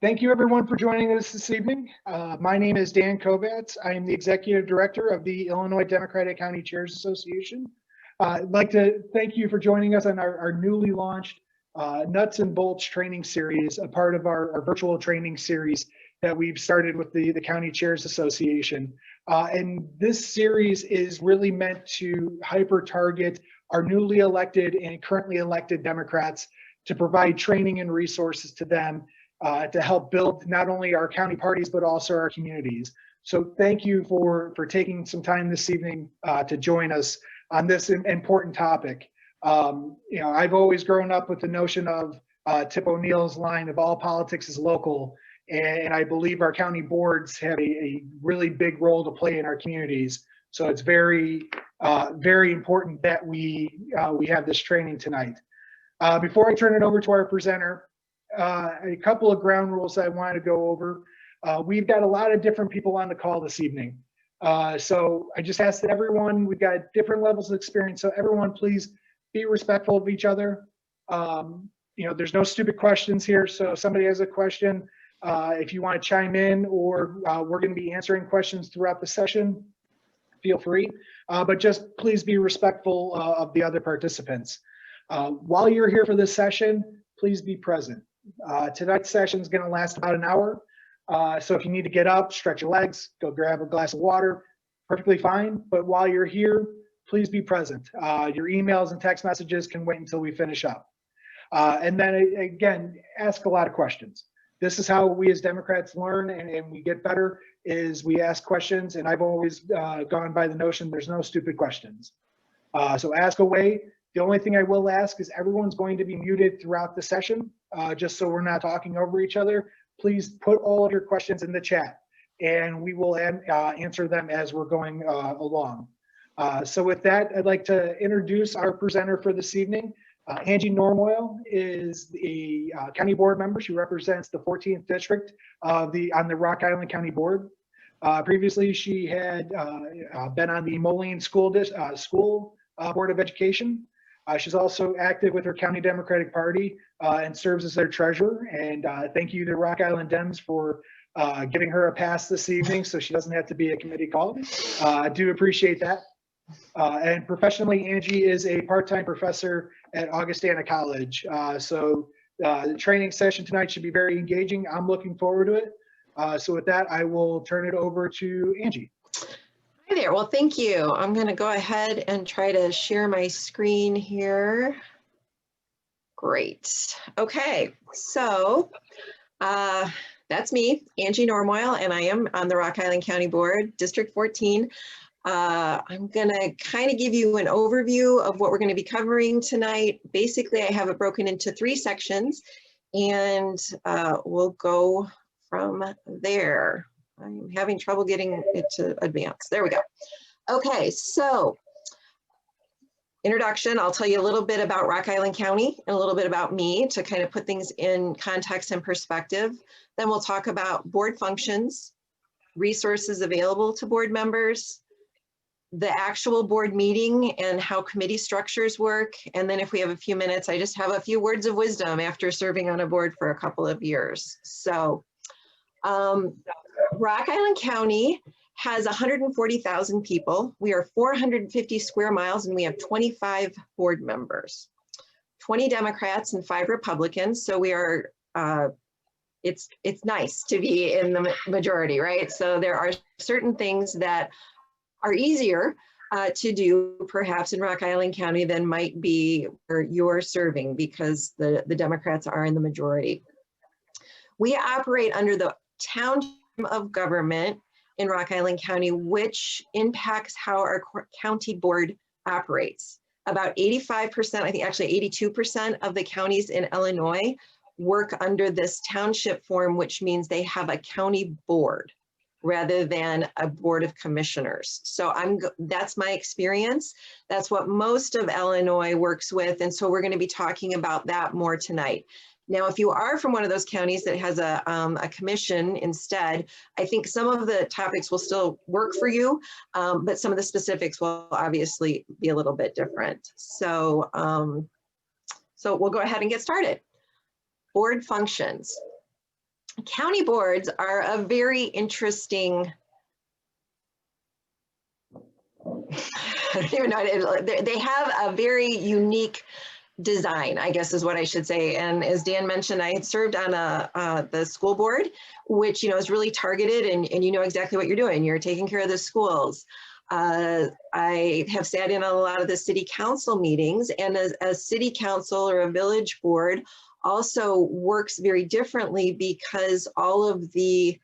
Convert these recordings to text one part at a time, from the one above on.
Thank you everyone for joining us this evening. My name is Dan Kovats. I am the Executive Director of the Illinois Democratic County Chairs Association. I'd like to thank you for joining us on our newly launched Nuts and Bolts training series, a part of our virtual training series that we've started with the County Chairs Association. And this series is really meant to hyper target our newly elected and currently elected Democrats to provide training and resources to them to help build not only our county parties, but also our communities. So thank you for taking some time this evening to join us on this important topic. I've always grown up with the notion of Tip O'Neill's line of all politics is local. And I believe our county boards have a really big role to play in our communities. So it's very, very important that we have this training tonight. Before I turn it over to our presenter, a couple of ground rules I want to go over. We've got a lot of different people on the call this evening. So I just ask that everyone, we've got different levels of experience. So everyone, please be respectful of each other. There's no stupid questions here. So if somebody has a question, if you want to chime in, or we're going to be answering questions throughout the session, feel free. But just please be respectful of the other participants. While you're here for this session, please be present. Tonight's session is going to last about an hour. So if you need to get up, stretch your legs, go grab a glass of water, perfectly fine. But while you're here, please be present. Your emails and text messages can wait until we finish up. And then again, ask a lot of questions. This is how we as Democrats learn and we get better, is we ask questions. And I've always gone by the notion there's no stupid questions. So ask away. The only thing I will ask is everyone's going to be muted throughout the session, just so we're not talking over each other. Please put all of your questions in the chat and we will answer them as we're going along. So with that, I'd like to introduce our presenter for this evening. Angie Normoyle is a county board member. She represents the 14th district on the Rock Island County Board. Previously, she had been on the Moline School Board of Education. She's also active with her county Democratic Party and serves as their treasurer. And thank you to Rock Island Dems for giving her a pass this evening so she doesn't have to be a committee call. I do appreciate that. And professionally, Angie is a part-time professor at Augustana College. So the training session tonight should be very engaging. I'm looking forward to it. So with that, I will turn it over to Angie. Hi there. Well, thank you. I'm going to go ahead and try to share my screen here. Great. Okay. So that's me, Angie Normoyle, and I am on the Rock Island County Board, District 14. I'm going to kind of give you an overview of what we're going to be covering tonight. Basically, I have it broken into 3 sections, and we'll go from there. I'm having trouble getting it to advance. There we go. Okay, so introduction, I'll tell you a little bit about Rock Island County and a little bit about me to kind of put things in context and perspective. Then we'll talk about board functions, resources available to board members, the actual board meeting and how committee structures work. And then if we have a few minutes, I just have a few words of wisdom after serving on a board for a couple of years. So Rock Island County has 140,000 people. We are 450 square miles and we have 25 board members, 20 Democrats and 5 Republicans. So we are, it's nice to be in the majority, right? So there are certain things that are easier to do perhaps in Rock Island County than might be where you're serving, because the Democrats are in the majority. We operate under the township of government in Rock Island County, which impacts how our county board operates. About 85%, I think actually 82% of the counties in Illinois work under this township form, which means they have a county board rather than a board of commissioners. So that's my experience. That's what most of Illinois works with. And so we're going to be talking about that more tonight. Now, if you are from one of those counties that has a commission instead, I think some of the topics will still work for you, but some of the specifics will obviously be a little bit different. So, so we'll go ahead and get started. Board functions. County boards are a very interesting, I don't even know, they have a very unique design, I guess is what I should say. And as Dan mentioned, I had served on the school board, which, is really targeted, and you know exactly what you're doing. You're taking care of the schools. I have sat in on a lot of the city council meetings, and a city council or a village board also works very differently, because all of the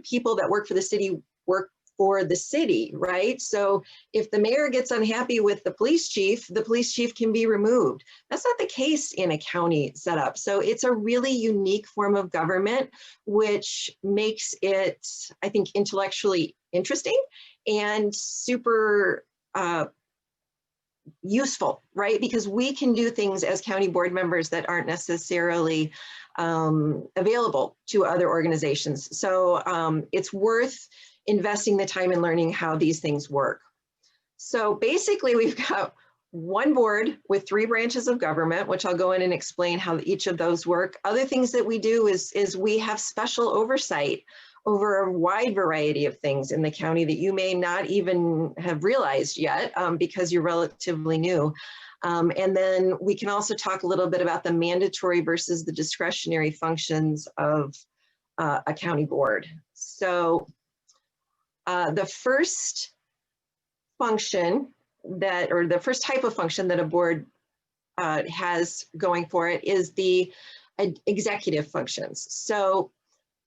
people that work for the city work for the city, right? So if the mayor gets unhappy with the police chief can be removed. That's not the case in a county setup. So it's a really unique form of government, which makes it, I think, intellectually interesting and super useful, right? Because we can do things as county board members that aren't necessarily available to other organizations. So it's worth investing the time in learning how these things work. So basically, we've got one board with 3 branches of government, which I'll go in and explain how each of those work. Other things that we do is we have special oversight over a wide variety of things in the county that you may not even have realized yet, because you're relatively new. And then we can also talk a little bit about the mandatory versus the discretionary functions of a county board. So the first function that, or the first type of function that a board has going for it is the executive functions. So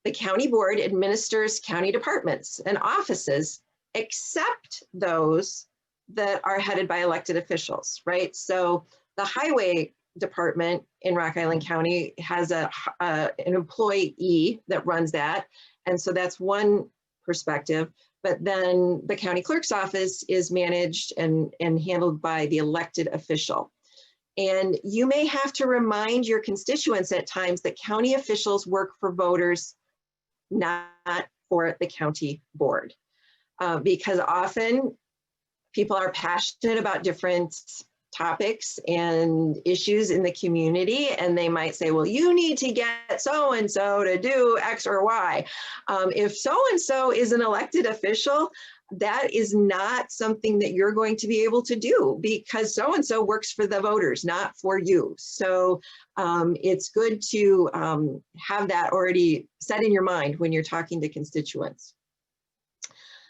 the county board administers county departments and offices, except those that are headed by elected officials, right? So the highway department in Rock Island County has an employee that runs that. And so that's one perspective. But then the county clerk's office is managed and handled by the elected official. And you may have to remind your constituents at times that county officials work for voters, not for the county board. Because often people are passionate about different topics and issues in the community, and they might say, well, you need to get so-and-so to do X or Y. If so-and-so is an elected official, that is not something that you're going to be able to do, because so-and-so works for the voters, not for you. So it's good to have that already set in your mind when you're talking to constituents.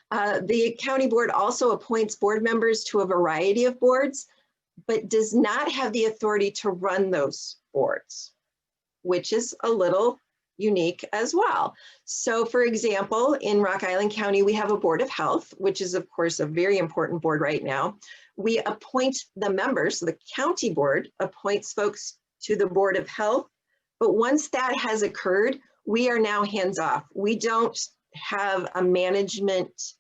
The county board also appoints board members to a variety of boards, but does not have the authority to run those boards, which is a little unique as well. So for example, in Rock Island County, we have a Board of Health, which is of course a very important board right now. We appoint the members, so the county board appoints folks to the Board of Health, but once that has occurred, we are now hands off. We don't have a management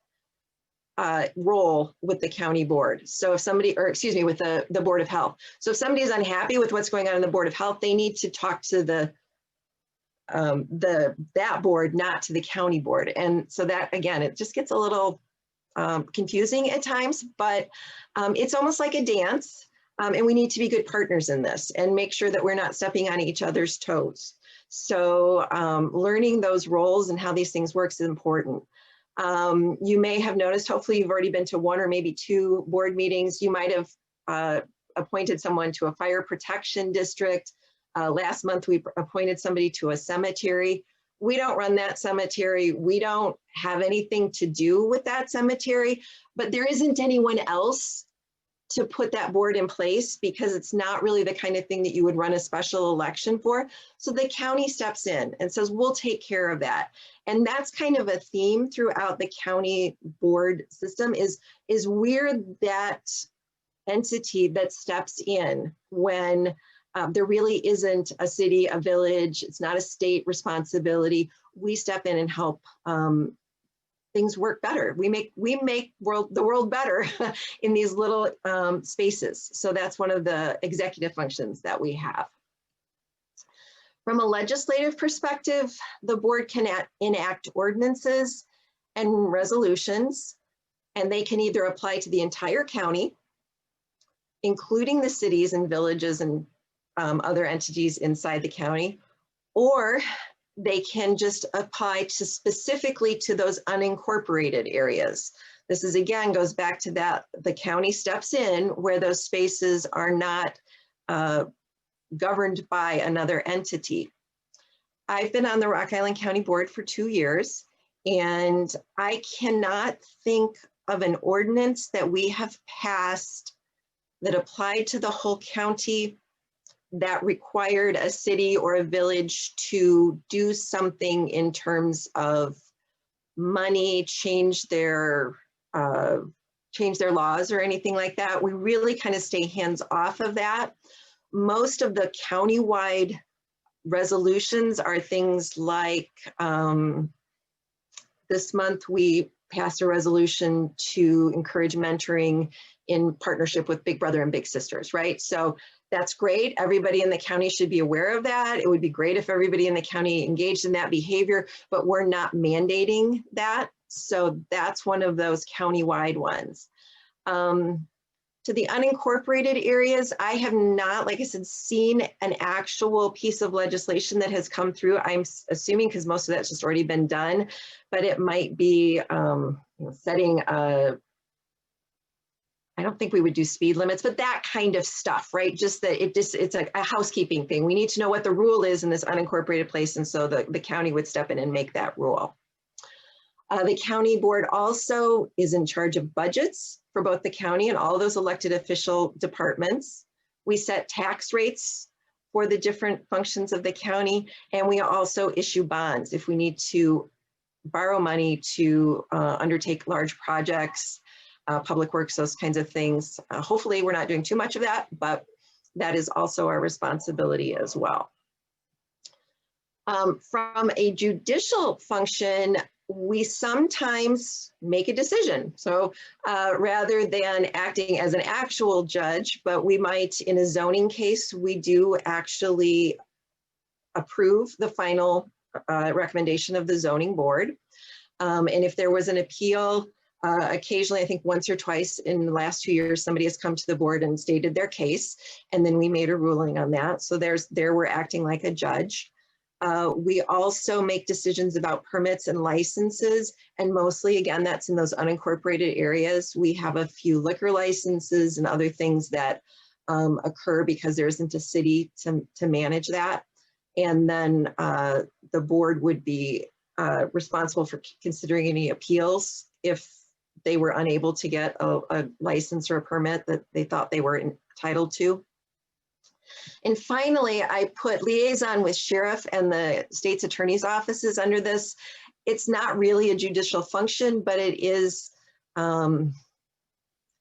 role with the county board. So if somebody, or excuse me, with the Board of Health. So if somebody is unhappy with what's going on in the Board of Health, they need to talk to that board, not to the county board. And so that, again, it just gets a little confusing at times, but it's almost like a dance. And we need to be good partners in this and make sure that we're not stepping on each other's toes. So learning those roles and how these things work is important. You may have noticed, hopefully you've already been to 1 or maybe 2 board meetings. You might have appointed someone to a fire protection district. Last month, we appointed somebody to a cemetery. We don't run that cemetery. We don't have anything to do with that cemetery, but there isn't anyone else to put that board in place, because it's not really the kind of thing that you would run a special election for. So the county steps in and says, we'll take care of that. And that's kind of a theme throughout the county board system, is we're that entity that steps in when there really isn't a city, a village, it's not a state responsibility. We step in and help things work better. We make the world better in these little spaces. So that's one of the executive functions that we have. From a legislative perspective, the board can enact ordinances and resolutions, and they can either apply to the entire county, including the cities and villages and other entities inside the county, or they can just apply to specifically to those unincorporated areas. This is, again, goes back to that the county steps in where those spaces are not governed by another entity. I've been on the Rock Island County Board for 2 years, and I cannot think of an ordinance that we have passed that applied to the whole county that required a city or a village to do something in terms of money, change their laws or anything like that. We really kind of stay hands off of that. Most of the countywide resolutions are things like, this month we passed a resolution to encourage mentoring in partnership with Big Brother and Big Sisters, right? So that's great. Everybody in the county should be aware of that. It would be great if everybody in the county engaged in that behavior, but we're not mandating that. So that's one of those countywide ones. To the unincorporated areas, I have not, like I said, seen an actual piece of legislation that has come through. I'm assuming because most of that's just already been done, but it might be setting a, I don't think we would do speed limits, but that kind of stuff, right? Just that it's a housekeeping thing. We need to know what the rule is in this unincorporated place, and so the county would step in and make that rule. The county board also is in charge of budgets for both the county and all those elected official departments. We set tax rates for the different functions of the county, and we also issue bonds if we need to borrow money to undertake large projects, public works, those kinds of things. Hopefully we're not doing too much of that, but that is also our responsibility as well. From a judicial function, we sometimes make a decision. So rather than acting as an actual judge, but we might, in a zoning case, we do actually approve the final recommendation of the zoning board. And if there was an appeal, occasionally, I think once or twice in the last 2 years, somebody has come to the board and stated their case, and then we made a ruling on that. So there we're acting like a judge. We also make decisions about permits and licenses, and mostly, again, that's in those unincorporated areas. We have a few liquor licenses and other things that occur because there isn't a city to manage that. And then the board would be responsible for considering any appeals if they were unable to get a license or a permit that they thought they were entitled to. And finally, I put liaison with sheriff and the state's attorney's offices under this. It's not really a judicial function, but it is,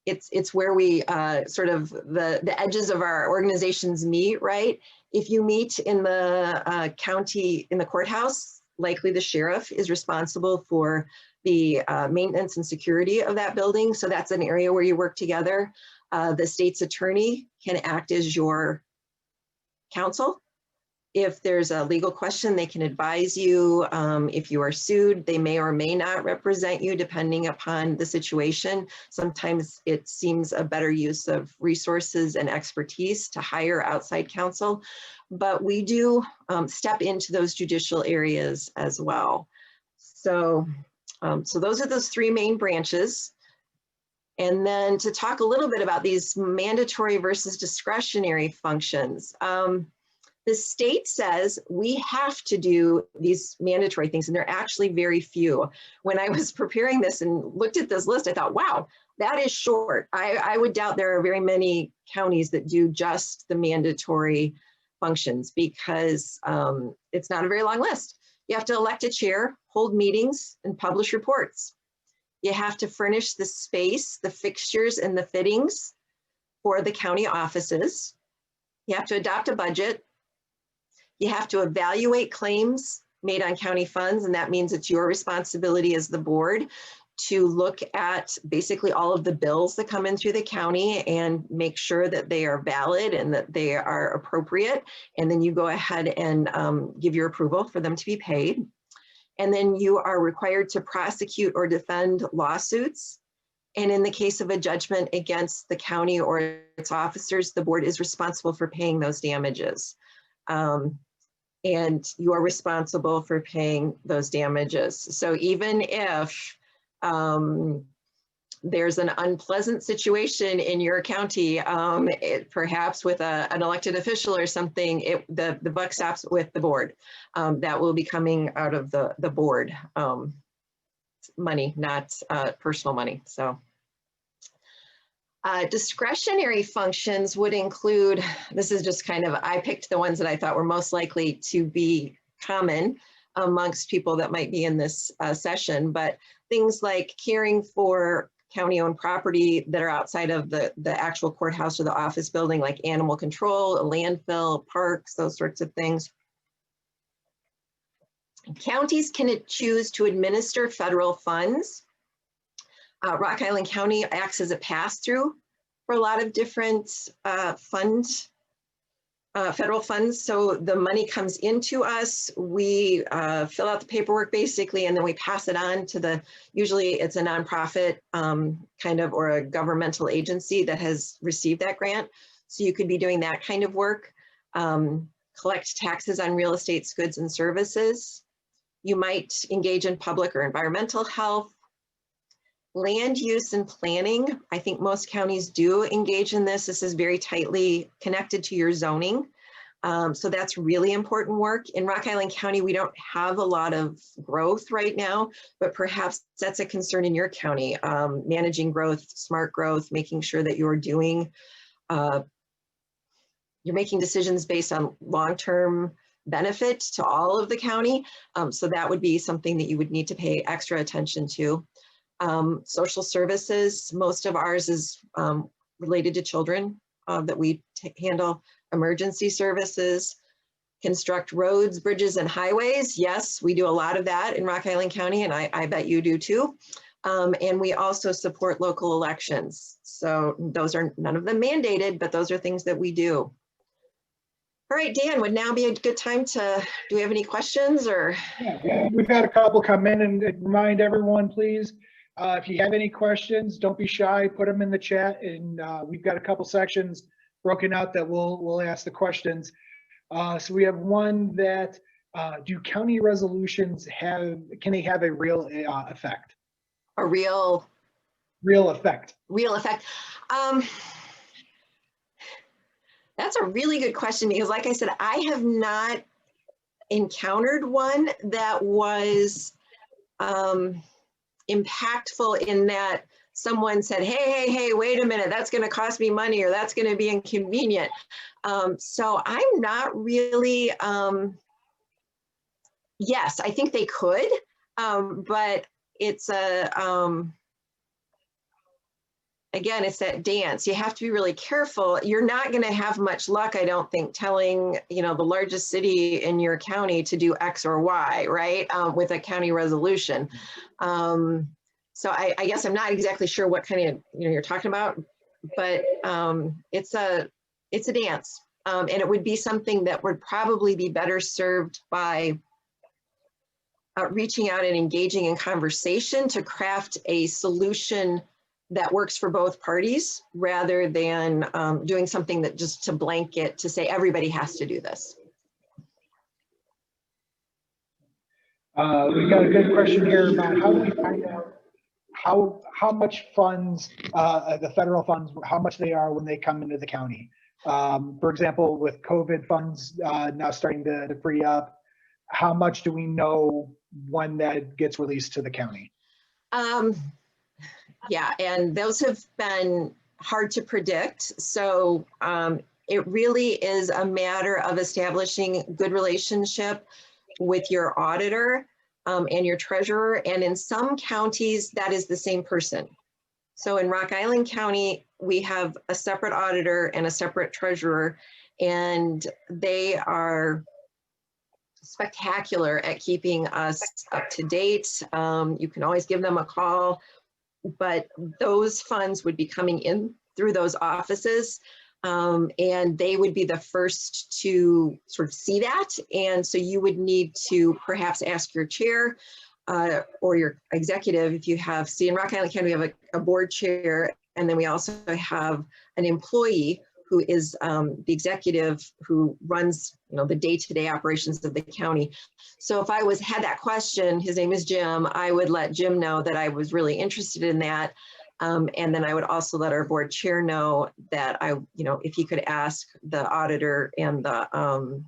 it's where we sort of the edges of our organizations meet, right? If you meet in the county, in the courthouse, likely the sheriff is responsible for the maintenance and security of that building. So that's an area where you work together. The state's attorney can act as your counsel. If there's a legal question, they can advise you. If you are sued, they may or may not represent you depending upon the situation. Sometimes it seems a better use of resources and expertise to hire outside counsel, but we do step into those judicial areas as well. So, so those are those three main branches. And then to talk a little bit about these mandatory versus discretionary functions. The state says we have to do these mandatory things, and they're actually very few. When I was preparing this and looked at this list, I thought, wow, that is short. I would doubt there are very many counties that do just the mandatory functions because it's not a very long list. You have to elect a chair, hold meetings, and publish reports. You have to furnish the space, the fixtures, and the fittings for the county offices. You have to adopt a budget. You have to evaluate claims made on county funds, and that means it's your responsibility as the board to look at basically all of the bills that come in through the county and make sure that they are valid and that they are appropriate. And then you go ahead and give your approval for them to be paid. And then you are required to prosecute or defend lawsuits. And in the case of a judgment against the county or its officers, the board is responsible for paying those damages. and you are responsible for paying those damages. So even if there's an unpleasant situation in your county, perhaps with an elected official or something, the buck stops with the board. That will be coming out of the board money, not personal money. So discretionary functions would include, this is just kind of, I picked the ones that I thought were most likely to be common amongst people that might be in this session, but things like caring for county-owned property that are outside of the actual courthouse or the office building, like animal control, a landfill, parks, those sorts of things. Counties can choose to administer federal funds. Rock Island County acts as a pass-through for a lot of different federal funds. So the money comes into us, we fill out the paperwork basically, and then we pass it on to usually it's a nonprofit kind of, or a governmental agency that has received that grant. So you could be doing that kind of work. Collect taxes on real estate, goods and services. You might engage in public or environmental health. Land use and planning. I think most counties do engage in this. This is very tightly connected to your zoning. So that's really important work. In Rock Island County, we don't have a lot of growth right now, but perhaps that's a concern in your county. Managing growth, smart growth, making sure that you're making decisions based on long-term benefit to all of the county. So that would be something that you would need to pay extra attention to. Social services, most of ours is related to children that we handle. Emergency services, construct roads, bridges, and highways. Yes, we do a lot of that in Rock Island County, and I bet you do too. And we also support local elections. So those are none of them mandated, but those are things that we do. All right, Dan, would now be a good time to, do we have any questions or? Yeah, we've had a couple come in, and remind everyone, please, if you have any questions, don't be shy, put them in the chat, and we've got a couple sections broken out that we'll ask the questions. So we have one that, do county resolutions can they have a real effect? A real effect? Real effect. That's a really good question, because like I said, I have not encountered one that was impactful in that someone said, hey, wait a minute, that's going to cost me money, or that's going to be inconvenient. So I'm not really, yes, I think they could, but it's again, it's that dance. You have to be really careful. You're not going to have much luck, I don't think, telling, the largest city in your county to do X or Y, right? With a county resolution. So I guess I'm not exactly sure what kind of, you're talking about, but it's a dance. And it would be something that would probably be better served by reaching out and engaging in conversation to craft a solution that works for both parties, rather than doing something that just to blanket to say everybody has to do this. We've got a good question here about how do we find out how much funds, the federal funds, how much they are when they come into the county. For example, with COVID funds now starting to free up, how much do we know when that gets released to the county? Yeah, and those have been hard to predict. So it really is a matter of establishing good relationship with your auditor and your treasurer. And in some counties, that is the same person. So in Rock Island County, we have a separate auditor and a separate treasurer, and they are spectacular at keeping us up to date. You can always give them a call, but those funds would be coming in through those offices, and they would be the first to sort of see that. And so you would need to perhaps ask your chair or your executive, if you have, see, in Rock Island County, we have a board chair, and then we also have an employee who is the executive who runs, the day-to-day operations of the county. So if I had that question, his name is Jim, I would let Jim know that I was really interested in that. And then I would also let our board chair know that if he could ask the auditor and the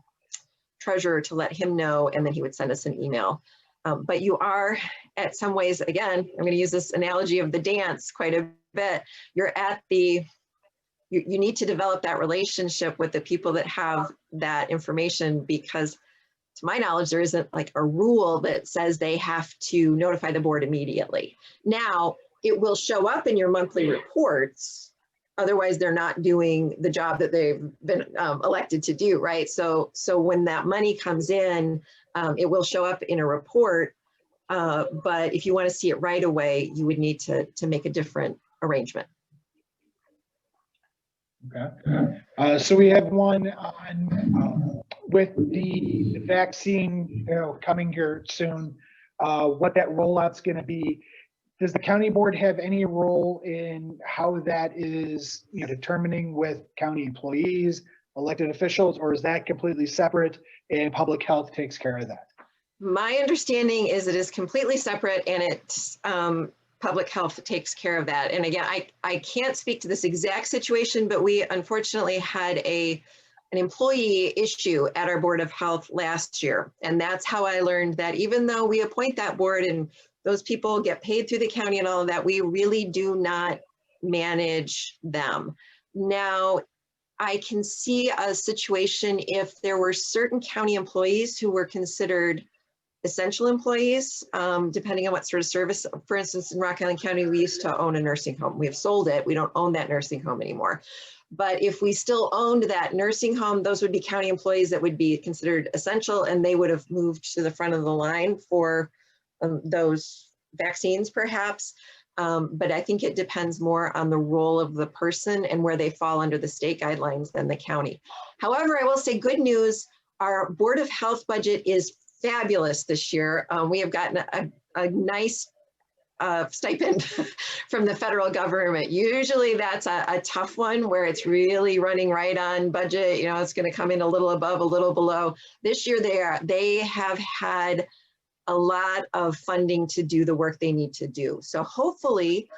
treasurer to let him know, and then he would send us an email. But you are, at some ways, again, I'm going to use this analogy of the dance quite a bit. You're at you need to develop that relationship with the people that have that information, because to my knowledge, there isn't like a rule that says they have to notify the board immediately. Now, it will show up in your monthly reports. Otherwise, they're not doing the job that they've been elected to do, right? So when that money comes in, it will show up in a report. But if you want to see it right away, you would need to make a different arrangement. Okay. So we have one on with the vaccine coming here soon, what that rollout's going to be. Does the county board have any role in how that is determining with county employees, elected officials, or is that completely separate and public health takes care of that? My understanding is it is completely separate, and it's public health takes care of that. And again, I can't speak to this exact situation, but we unfortunately had an employee issue at our Board of Health last year. And that's how I learned that even though we appoint that board and those people get paid through the county and all of that, we really do not manage them. Now, I can see a situation if there were certain county employees who were considered essential employees, depending on what sort of service. For instance, in Rock Island County, we used to own a nursing home. We have sold it. We don't own that nursing home anymore. But if we still owned that nursing home, those would be county employees that would be considered essential, and they would have moved to the front of the line for those vaccines, perhaps. But I think it depends more on the role of the person and where they fall under the state guidelines than the county. However, I will say good news, our Board of Health budget is fabulous this year. We have gotten a nice stipend from the federal government. Usually that's a tough one where it's really running right on budget. It's going to come in a little above, a little below. This year they have had a lot of funding to do the work they need to do. So hopefully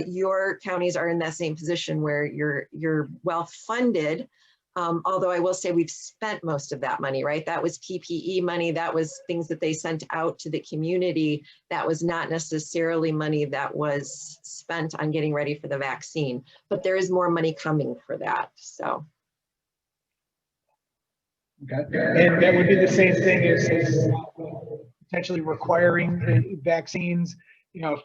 your counties are in that same position where you're well funded. Although I will say we've spent most of that money, right? That was PPE money. That was things that they sent out to the community. That was not necessarily money that was spent on getting ready for the vaccine, but there is more money coming for that, so. Okay, and that would be the same thing as potentially requiring vaccines,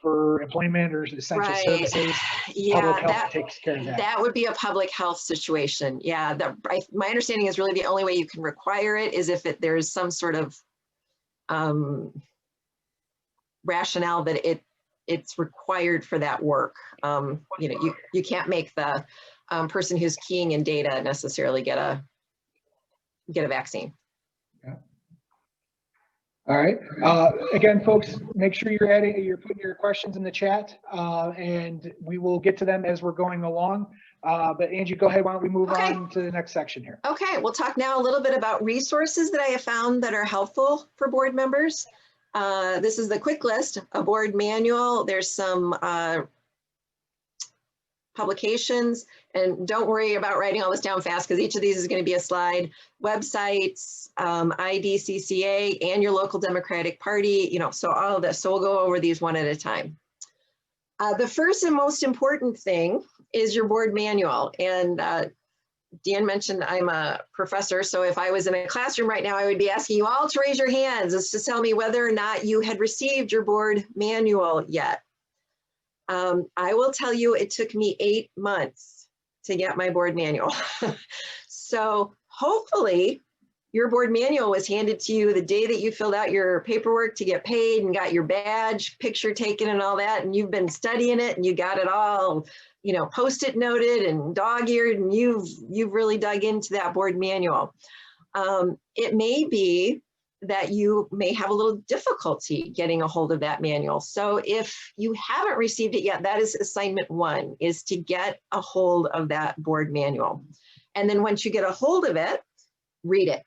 for employment or essential services. Yeah, public health takes care of that. That would be a public health situation. Yeah, my understanding is really the only way you can require it is if there's some sort of rationale that it's required for that work. You can't make the person who's keying in data necessarily get a vaccine. Okay. All right. Again, folks, make sure you're putting your questions in the chat, and we will get to them as we're going along. But Angie, go ahead. Why don't we move on to the next section here? Okay, we'll talk now a little bit about resources that I have found that are helpful for board members. This is the quick list: a board manual. There's some publications, and don't worry about writing all this down fast because each of these is going to be a slide. Websites, IDCCA, and your local Democratic Party, so all of this. So we'll go over these one at a time. The first and most important thing is your board manual. And Dan mentioned I'm a professor, so if I was in a classroom right now, I would be asking you all to raise your hands as to tell me whether or not you had received your board manual yet. I will tell you it took me 8 months to get my board manual. So hopefully your board manual was handed to you the day that you filled out your paperwork to get paid and got your badge picture taken and all that, and you've been studying it and you got it all, post-it noted and dog-eared, and you've really dug into that board manual. It may be that you may have a little difficulty getting a hold of that manual. So if you haven't received it yet, that is assignment 1, is to get a hold of that board manual. And then once you get a hold of it, read it.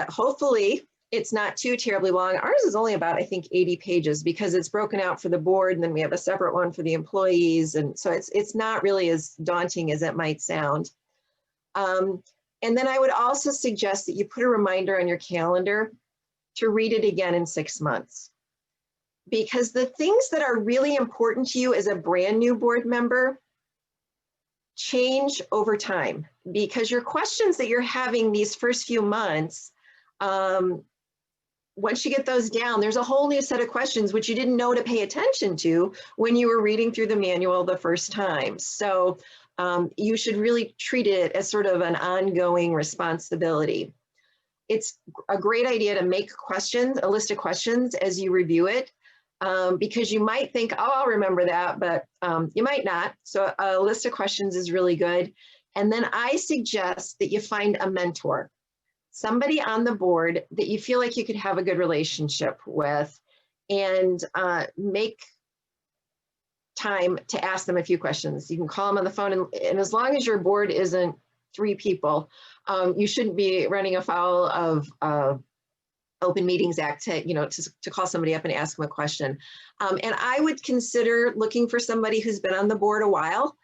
Hopefully it's not too terribly long. Ours is only about, I think, 80 pages because it's broken out for the board, and then we have a separate one for the employees. And so it's not really as daunting as it might sound. And then I would also suggest that you put a reminder on your calendar to read it again in 6 months. Because the things that are really important to you as a brand new board member change over time, because your questions that you're having these first few months, once you get those down, there's a whole new set of questions which you didn't know to pay attention to when you were reading through the manual the first time. So you should really treat it as sort of an ongoing responsibility. It's a great idea to make questions, a list of questions as you review it, because you might think, oh, I'll remember that, but you might not. So a list of questions is really good. And then I suggest that you find a mentor, somebody on the board that you feel like you could have a good relationship with, and make time to ask them a few questions. You can call them on the phone, and as long as your board isn't 3 people, you shouldn't be running afoul of Open Meetings Act to call somebody up and ask them a question. And I would consider looking for somebody who's been on the board a while.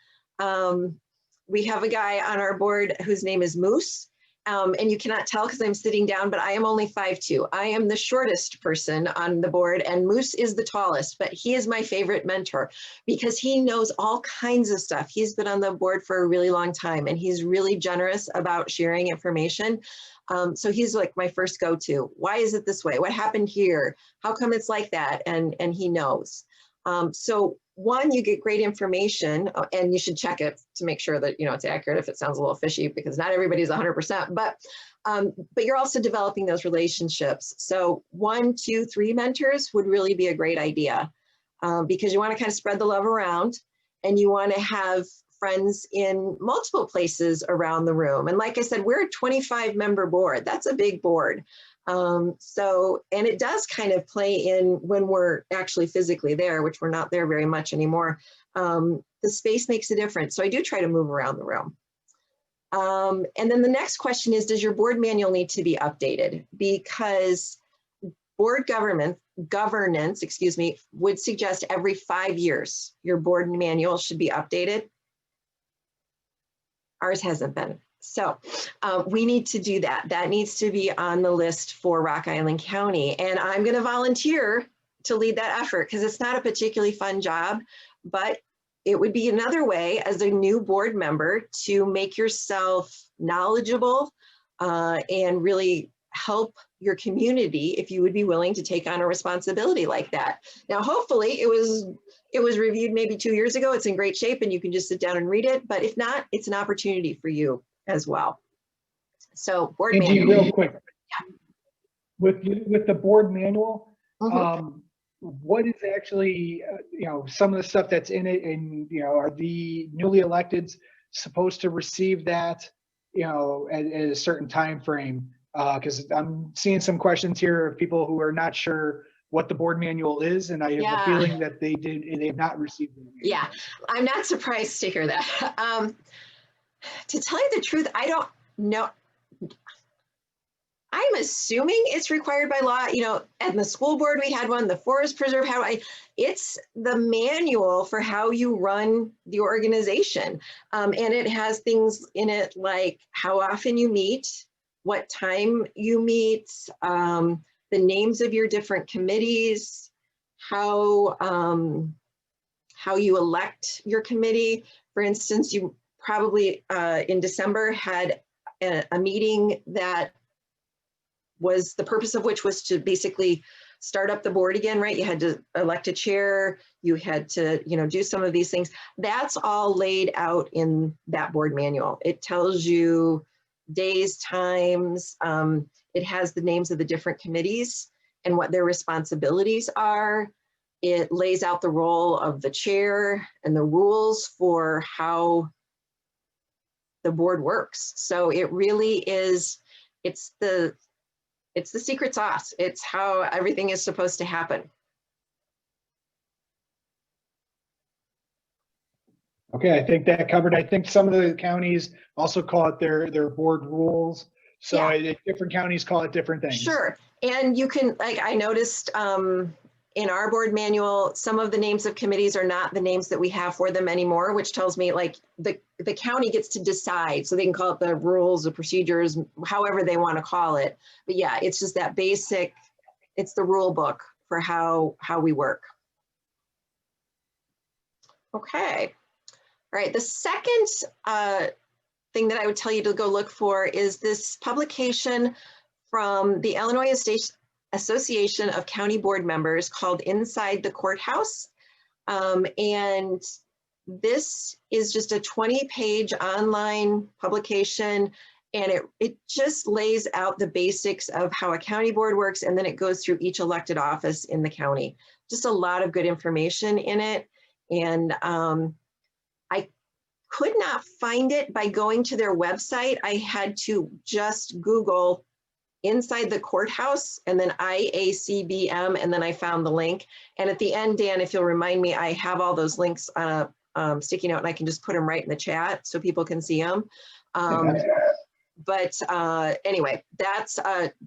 We have a guy on our board whose name is Moose. And you cannot tell because I'm sitting down, but I am only 5'2". I am the shortest person on the board, and Moose is the tallest, but he is my favorite mentor because he knows all kinds of stuff. He's been on the board for a really long time, and he's really generous about sharing information. So he's like my first go-to. Why is it this way? What happened here? How come it's like that? And he knows. So one, you get great information, and you should check it to make sure that it's accurate if it sounds a little fishy, because not everybody's 100%, but you're also developing those relationships. So 1, 2, 3 mentors would really be a great idea, because you want to kind of spread the love around, and you want to have friends in multiple places around the room. And like I said, we're a 25-member board. That's a big board. And it does kind of play in when we're actually physically there, which we're not there very much anymore. The space makes a difference. So I do try to move around the room. And then the next question is, does your board manual need to be updated? Because board governance, would suggest every 5 years, your board manual should be updated. Ours hasn't been. So we need to do that. That needs to be on the list for Rock Island County. And I'm going to volunteer to lead that effort because it's not a particularly fun job, but it would be another way as a new board member to make yourself knowledgeable and really help your community if you would be willing to take on a responsibility like that. Now, hopefully it was reviewed maybe 2 years ago. It's in great shape and you can just sit down and read it. But if not, it's an opportunity for you as well. So board manual. Real quick, yeah. With the board manual, what is actually, some of the stuff that's in it, and, are the newly electeds supposed to receive that, at a certain time frame? Because I'm seeing some questions here of people who are not sure what the board manual is, and I have a feeling that they have not received it. Yeah, I'm not surprised to hear that. To tell you the truth, I don't know. I'm assuming it's required by law. At the school board, we had one, the Forest Preserve had one. It's the manual for how you run the organization. And it has things in it like how often you meet, what time you meet, the names of your different committees, how you elect your committee. For instance, you probably in December had a meeting that was the purpose of which was to basically start up the board again, right? You had to elect a chair, you had to, do some of these things. That's all laid out in that board manual. It tells you days, times, it has the names of the different committees and what their responsibilities are. It lays out the role of the chair and the rules for how the board works. So it really is, it's the secret sauce. It's how everything is supposed to happen. Okay, I think that covered. I think some of the counties also call it their board rules. So Yeah. different counties call it different things. Sure. And you can, like I noticed in our board manual, some of the names of committees are not the names that we have for them anymore, which tells me like the county gets to decide. So they can call it the rules, the procedures, however they want to call it. But yeah, it's just that basic, it's the rule book for how we work. Okay. All right. The second thing that I would tell you to go look for is this publication from the Illinois Association of County Board Members called Inside the Courthouse. And this is just a 20-page online publication, and it just lays out the basics of how a county board works, and then it goes through each elected office in the county. Just a lot of good information in it. And I could not find it by going to their website. I had to just Google Inside the Courthouse and then IACBM, and then I found the link. And at the end, Dan, if you'll remind me, I have all those links on a sticky note, and I can just put them right in the chat so people can see them. But anyway, that's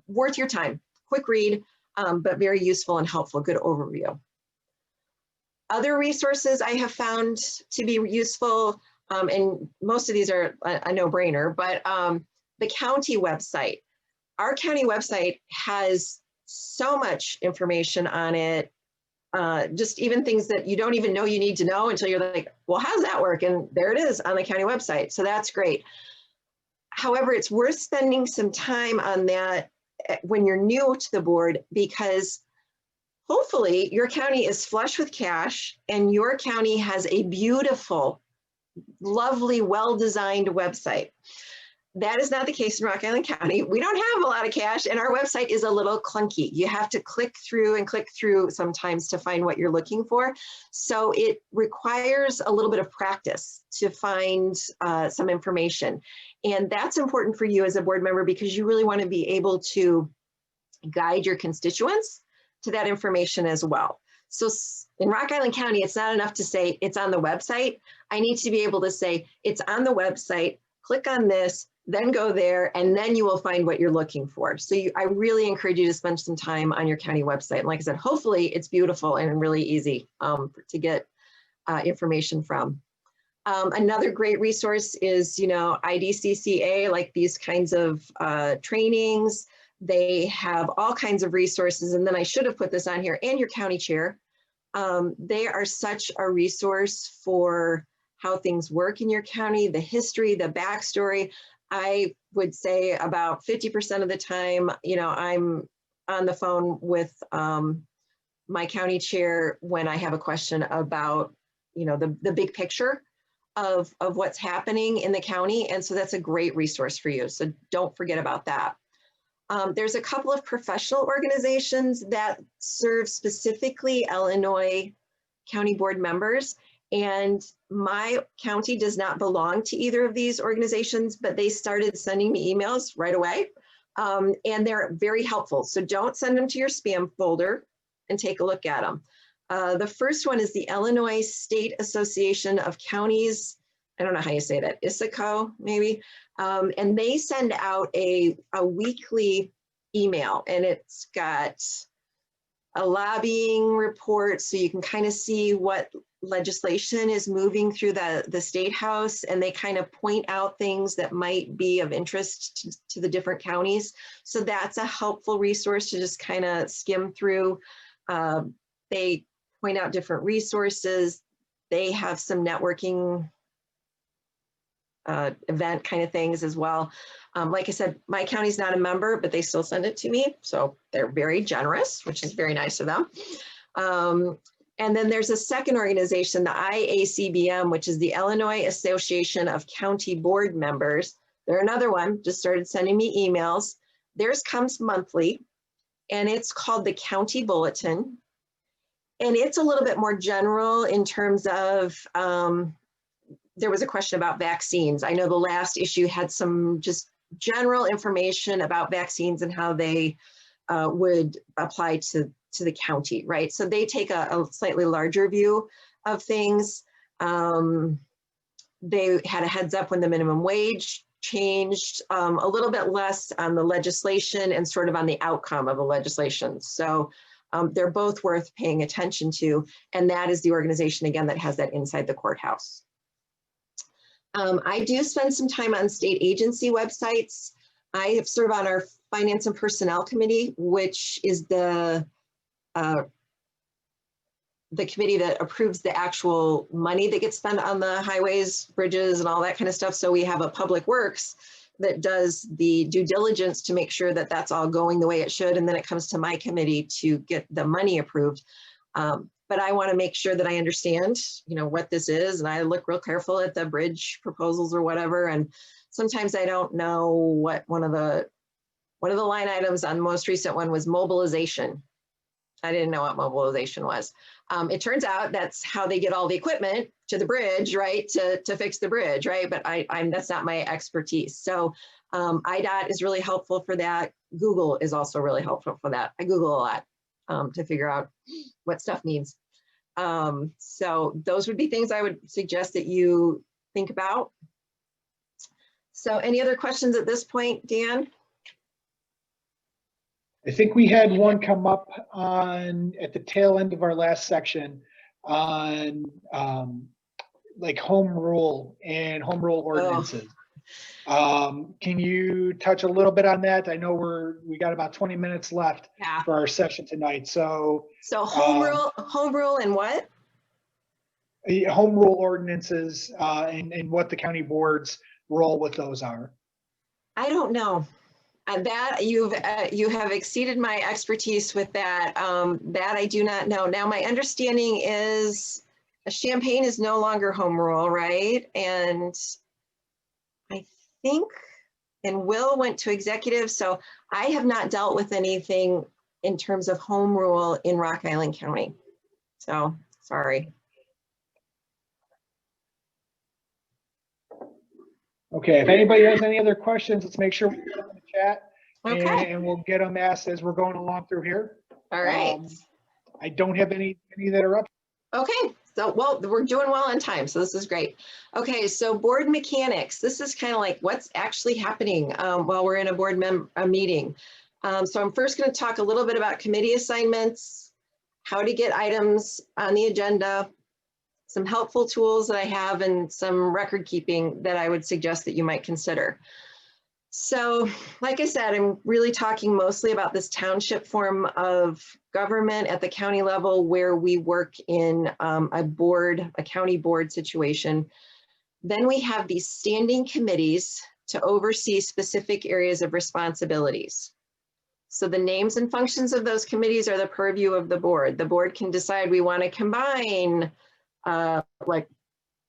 worth your time. Quick read, but very useful and helpful, good overview. Other resources I have found to be useful, and most of these are a no-brainer, but the county website. Our county website has so much information on it, just even things that you don't even know you need to know until you're like, well, how's that work? And there it is on the county website. So that's great. However, it's worth spending some time on that when you're new to the board, because hopefully your county is flush with cash and your county has a beautiful, lovely, well-designed website. That is not the case in Rock Island County. We don't have a lot of cash, and our website is a little clunky. You have to click through sometimes to find what you're looking for. So it requires a little bit of practice to find some information. And that's important for you as a board member, because you really want to be able to guide your constituents to that information as well. So in Rock Island County, it's not enough to say it's on the website. I need to be able to say it's on the website, click on this, then go there, and then you will find what you're looking for. So I really encourage you to spend some time on your county website. And like I said, hopefully it's beautiful and really easy to get information from. Another great resource is, IDCCA, like these kinds of trainings. They have all kinds of resources. And then I should have put this on here, and your county chair. They are such a resource for how things work in your county, the history, the backstory. I would say about 50% of the time, I'm on the phone with my county chair when I have a question about, the big picture of what's happening in the county. And so that's a great resource for you. So don't forget about that. There's a couple of professional organizations that serve specifically Illinois county board members. And my county does not belong to either of these organizations, but they started sending me emails right away. And they're very helpful. So don't send them to your spam folder, and take a look at them. The first one is the Illinois State Association of Counties. I don't know how you say that, IDCCA maybe. And they send out a weekly email, and it's got a lobbying report, so you can kind of see what legislation is moving through the state house, and they kind of point out things that might be of interest to the different counties. So that's a helpful resource to just kind of skim through. They point out different resources. They have some networking event kind of things as well. Like I said, my county's not a member, but they still send it to me. So they're very generous, which is very nice of them. And then there's a second organization, the IACBM, which is the Illinois Association of County Board Members. They're another one, just started sending me emails. Theirs comes monthly, and it's called the County Bulletin. And it's a little bit more general in terms of, there was a question about vaccines. I know the last issue had some just general information about vaccines and how they would apply to the county, right? So they take a slightly larger view of things. they had a heads up when the minimum wage changed, a little bit less on the legislation and sort of on the outcome of the legislation. So they're both worth paying attention to. And that is the organization, again, that has that inside the courthouse. I do spend some time on state agency websites. I have served on our Finance and Personnel Committee, which is the committee that approves the actual money that gets spent on the highways, bridges, and all that kind of stuff. So we have a Public Works that does the due diligence to make sure that that's all going the way it should. And then it comes to my committee to get the money approved. But I want to make sure that I understand, what this is. And I look real careful at the bridge proposals or whatever. And sometimes I don't know what one of the line items on the most recent one was mobilization. I didn't know what mobilization was. It turns out that's how they get all the equipment to the bridge, right? To fix the bridge, right? But that's not my expertise. So IDOT is really helpful for that. Google is also really helpful for that. I Google a lot to figure out what stuff needs. So those would be things I would suggest that you think about. So any other questions at this point, Dan? I think we had one come up at the tail end of our last section on like home rule and home rule ordinances. Can you touch a little bit on that? I know we got about 20 minutes left for our session tonight. So home rule and what? Home rule ordinances and what the county board's role with those are. I don't know. That you have exceeded my expertise with that. That I do not know. Now my understanding is Champaign is no longer home rule, right? And I think, and Will went to executive. So I have not dealt with anything in terms of home rule in Rock Island County. So sorry. Okay, if anybody has any other questions, let's make sure we put them in the chat. Okay. And we'll get them asked as we're going along through here. All right. I don't have any that are up. Okay, so well, we're doing well on time, so this is great. Okay, so board mechanics. This is kind of like what's actually happening while we're in a board meeting. So I'm first going to talk a little bit about committee assignments, how to get items on the agenda, some helpful tools that I have, and some record keeping that I would suggest that you might consider. So like I said, I'm really talking mostly about this township form of government at the county level where we work in a county board situation. Then we have these standing committees to oversee specific areas of responsibilities. So the names and functions of those committees are the purview of the board. The board can decide we want to combine like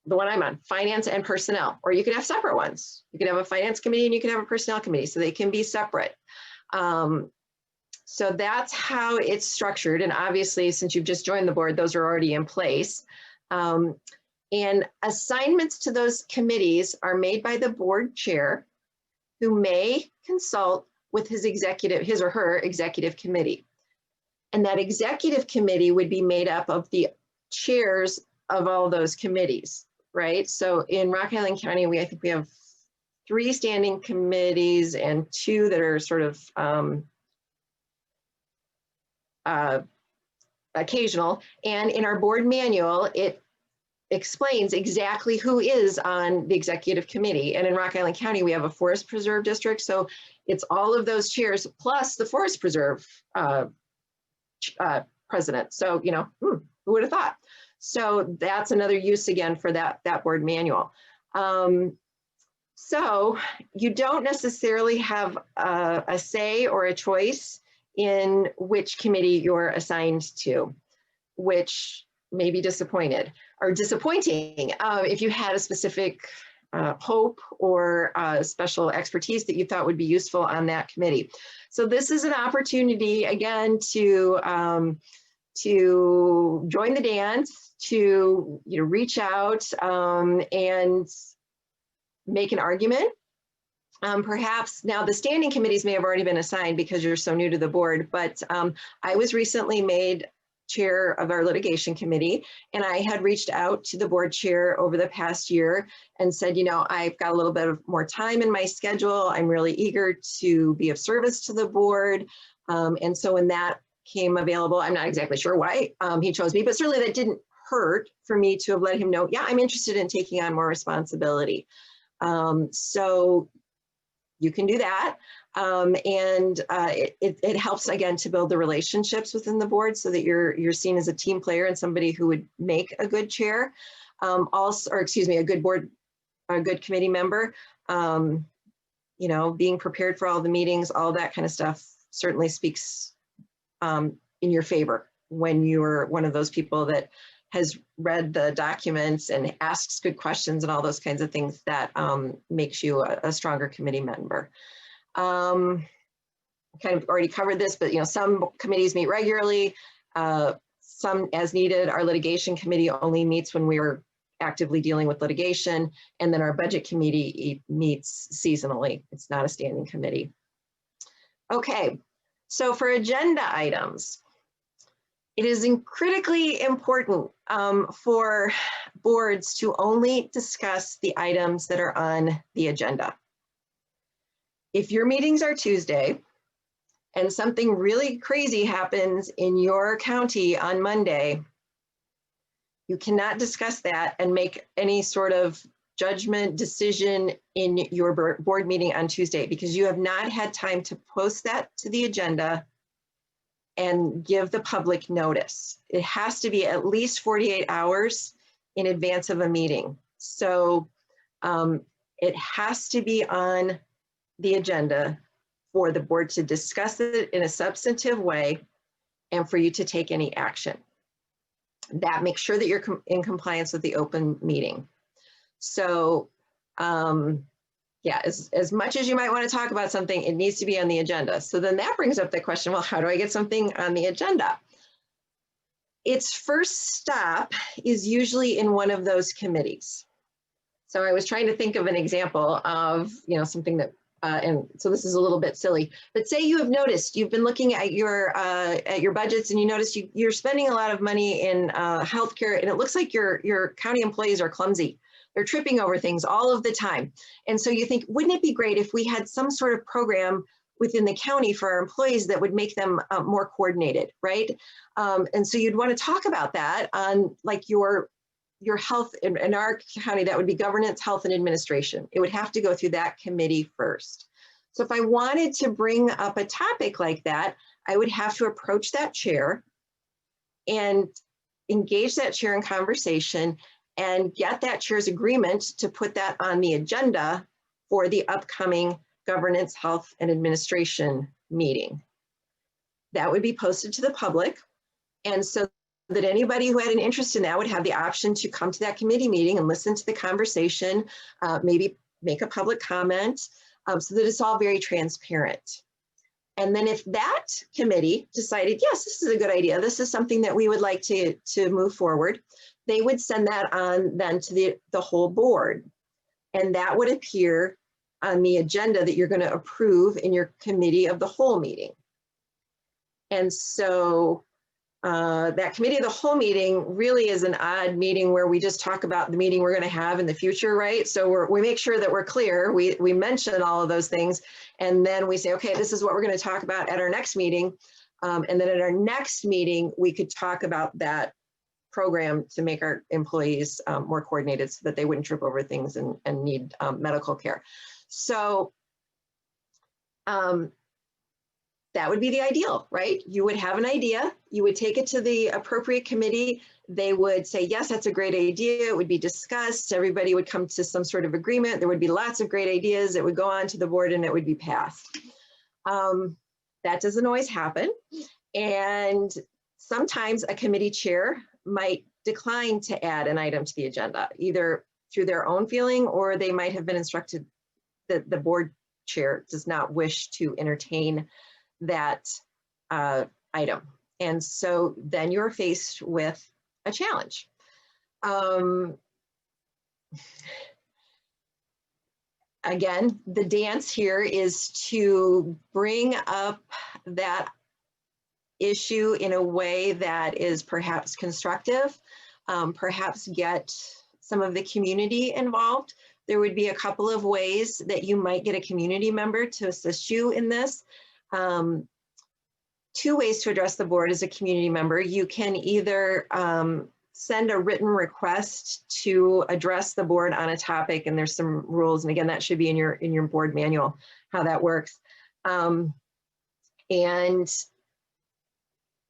the one I'm on, finance and personnel, or you can have separate ones. You can have a finance committee and you can have a personnel committee, so they can be separate. So that's how it's structured. And obviously, since you've just joined the board, those are already in place. And assignments to those committees are made by the board chair, who may consult with his or her executive committee. And that executive committee would be made up of the chairs of all those committees, right? So in Rock Island County, I think we have 3 standing committees and 2 that are sort of occasional. And in our board manual, it explains exactly who is on the executive committee. And in Rock Island County, we have a forest preserve district. So it's all of those chairs plus the forest preserve president. So, who would have thought? So that's another use again for that board manual. So you don't necessarily have a say or a choice in which committee you're assigned to, which may be disappointing if you had a specific hope or special expertise that you thought would be useful on that committee. So this is an opportunity again to join the dance, to reach out and make an argument. Perhaps now the standing committees may have already been assigned because you're so new to the board, but I was recently made chair of our litigation committee, and I had reached out to the board chair over the past year and said, you know, I've got a little bit of more time in my schedule. I'm really eager to be of service to the board. And so when that came available, I'm not exactly sure why he chose me, but certainly that didn't hurt for me to have let him know, yeah, I'm interested in taking on more responsibility. So you can do that. It helps, again, to build the relationships within the board so that you're seen as a team player and somebody who would make a good chair, a good committee member. You know, being prepared for all the meetings, all that kind of stuff certainly speaks in your favor when you're one of those people that has read the documents and asks good questions and all those kinds of things that makes you a stronger committee member. Kind of already covered this, but you know, some committees meet regularly, some as needed. Our litigation committee only meets when we are actively dealing with litigation, and then our budget committee meets seasonally. It's not a standing committee. Okay, so for agenda items, it is critically important for boards to only discuss the items that are on the agenda. If your meetings are Tuesday and something really crazy happens in your county on Monday, you cannot discuss that and make any sort of judgment decision in your board meeting on Tuesday because you have not had time to post that to the agenda and give the public notice. It has to be at least 48 hours in advance of a meeting. So it has to be on the agenda for the board to discuss it in a substantive way and for you to take any action. That makes sure that you're in compliance with the open meeting. So yeah, as much as you might want to talk about something, it needs to be on the agenda. So then that brings up the question, well, how do I get something on the agenda? Its first stop is usually in one of those committees. So I was trying to think of an example of, you know, something that, and so this is a little bit silly, but say you have noticed, you've been looking at your budgets and you notice you're spending a lot of money in healthcare, and it looks like your county employees are clumsy. They're tripping over things all of the time. And so you think, wouldn't it be great if we had some sort of program within the county for our employees that would make them more coordinated, right? And so you'd want to talk about that on like your health, in our county, that would be governance, health, and administration. It would have to go through that committee first. So if I wanted to bring up a topic like that, I would have to approach that chair and engage that chair in conversation and get that chair's agreement to put that on the agenda for the upcoming governance, health, and administration meeting. That would be posted to the public. And so that anybody who had an interest in that would have the option to come to that committee meeting and listen to the conversation, maybe make a public comment, so that it's all very transparent. And then if that committee decided, yes, this is a good idea, this is something that we would like to move forward, they would send that on then to the whole board. And that would appear on the agenda that you're going to approve in your committee of the whole meeting. And so that committee of the whole meeting really is an odd meeting where we just talk about the meeting we're going to have in the future, right? So we make sure that we're clear. We mention all of those things, and then we say, okay, this is what we're going to talk about at our next meeting. And then at our next meeting, we could talk about that program to make our employees more coordinated so that they wouldn't trip over things and need medical care. So that would be the ideal, right? You would have an idea, you would take it to the appropriate committee, they would say, yes, that's a great idea, it would be discussed, everybody would come to some sort of agreement, there would be lots of great ideas, it would go on to the board and it would be passed. That doesn't always happen. And sometimes a committee chair might decline to add an item to the agenda, either through their own feeling or they might have been instructed that the board chair does not wish to entertain that item. And so then you're faced with a challenge. Again, the dance here is to bring up that issue in a way that is perhaps constructive, perhaps get some of the community involved. There would be a couple of ways that you might get a community member to assist you in this. Two ways to address the board as a community member. You can either send a written request to address the board on a topic, and there's some rules, and again, that should be in your board manual, how that works. And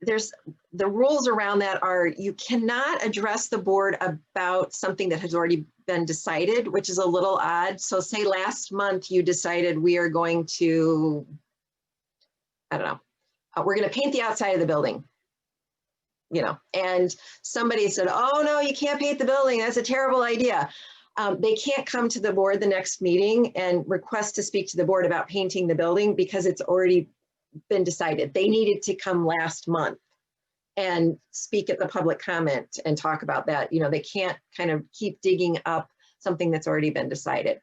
there's the rules around that are you cannot address the board about something that has already been decided, which is a little odd. So say last month you decided we are going to, I don't know, we're going to paint the outside of the building, you know, and somebody said, oh no, you can't paint the building. That's a terrible idea. They can't come to the board the next meeting and request to speak to the board about painting the building because it's already been decided. They needed to come last month and speak at the public comment and talk about that. You know, they can't kind of keep digging up something that's already been decided.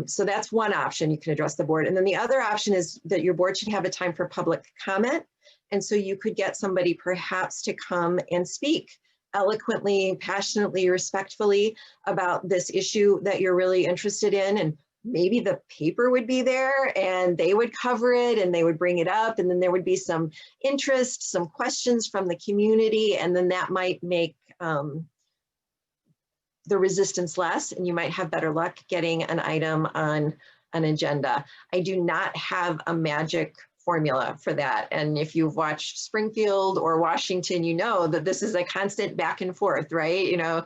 So that's one option, you can address the board. And then the other option is that your board should have a time for public comment. And so you could get somebody perhaps to come and speak eloquently, passionately, respectfully about this issue that you're really interested in. And maybe the paper would be there and they would cover it and they would bring it up, and then there would be some interest, some questions from the community, and then that might make the resistance less, and you might have better luck getting an item on an agenda. I do not have a magic formula for that. And if you've watched Springfield or Washington, you know that this is a constant back and forth, right? You know,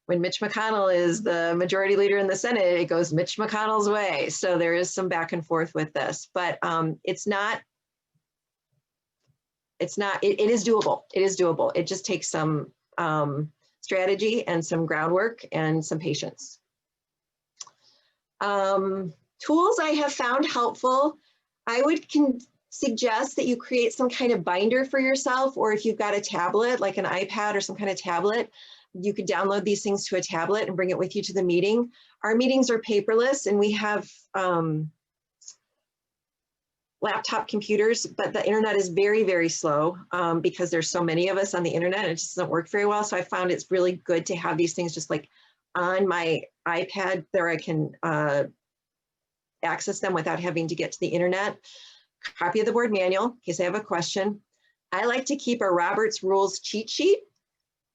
when Mitch McConnell is the majority leader in the Senate, it goes Mitch McConnell's way. So there is some back and forth with this, but it is doable. It is doable. It just takes some strategy and some groundwork and some patience. Tools I have found helpful. I would suggest that you create some kind of binder for yourself, or if you've got a tablet, like an iPad or some kind of tablet, you could download these things to a tablet and bring it with you to the meeting. Our meetings are paperless, and we have laptop computers, but the internet is very, very slow because there's so many of us on the internet, and it just doesn't work very well. So I found it's really good to have these things just like on my iPad there. I can access them without having to get to the internet. Copy of the board manual in case I have a question. I like to keep a Robert's Rules cheat sheet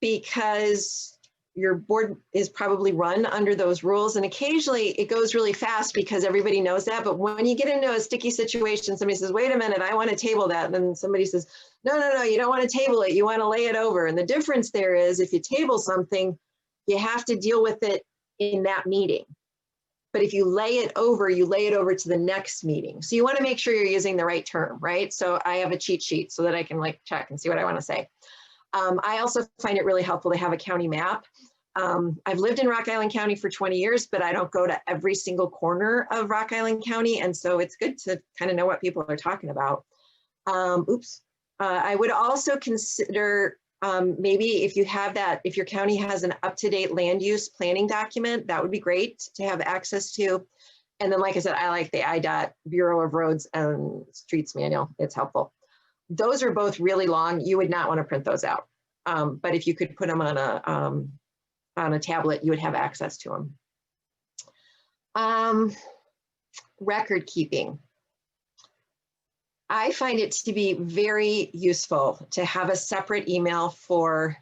because your board is probably run under those rules, and occasionally it goes really fast because everybody knows that. But when you get into a sticky situation, somebody says, wait a minute, I want to table that. And then somebody says, no, no, no, you don't want to table it. You want to lay it over. And the difference there is if you table something, you have to deal with it in that meeting. But if you lay it over to the next meeting. So you want to make sure you're using the right term, right? So I have a cheat sheet so that I can like check and see what I want to say. I also find it really helpful to have a county map. I've lived in Rock Island County for 20 years, but I don't go to every single corner of Rock Island County. And so it's good to kind of know what people are talking about. I would also consider maybe if you have that, if your county has an up-to-date land use planning document, that would be great to have access to. And then, like I said, I like the IDOT Bureau of Roads and Streets manual. It's helpful. Those are both really long. You would not want to print those out. But if you could put them on a tablet, you would have access to them. Record keeping. I find it to be very useful to have a separate email for